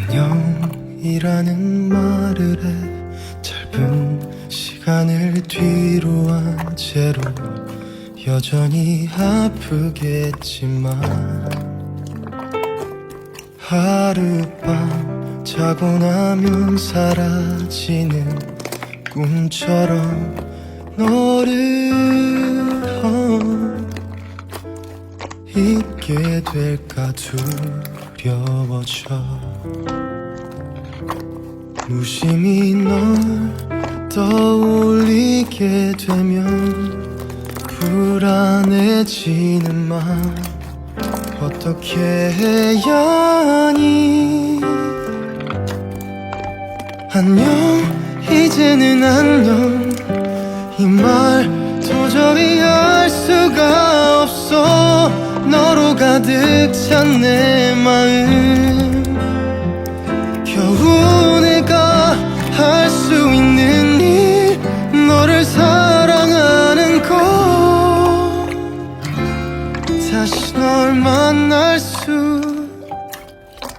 안녕이라는 말을 해 짧은 시간을 뒤로 한 채로 여전히 아프겠지만 하룻밤 자고 나면 사라지는 꿈처럼 너를 잊게 될까 두려워져. 무심히 널 떠올리게 되면 불안해지는 마음 어떻게 해야 하니. 안녕 이제는 안녕 이 말 도저히 할 수가 없어. 너로 가득 찬 내 마음 겨우 내가 할 수 있는 일 너를 사랑하는 것 다시 널 만날 수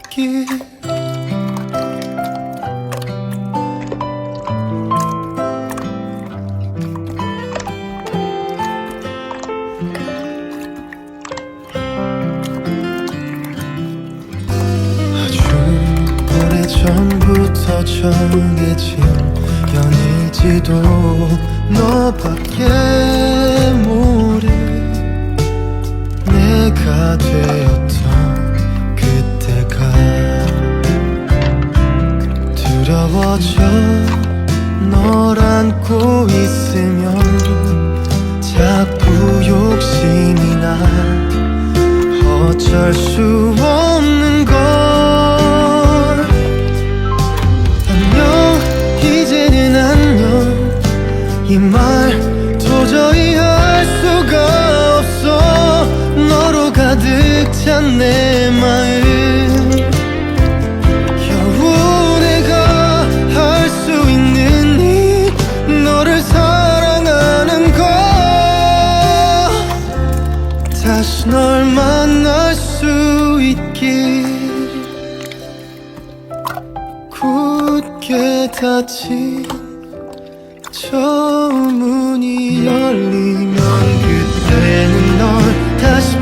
있길. 오래전부터 정해진 연일지도 너밖에 모를 내가 되었던 그때가 두려워져. 널 안고 있으면 자꾸 욕심이 나 어쩔 수 없는 걸. 이 말 도저히 할 수가 없어. 너로 가득 찬 내 마음 겨우 내가 할 수 있는 일 너를 사랑하는 것 다시 널 만날 수 있길. 굳게 닫힌 저 문이 열리면 그때는 널 다시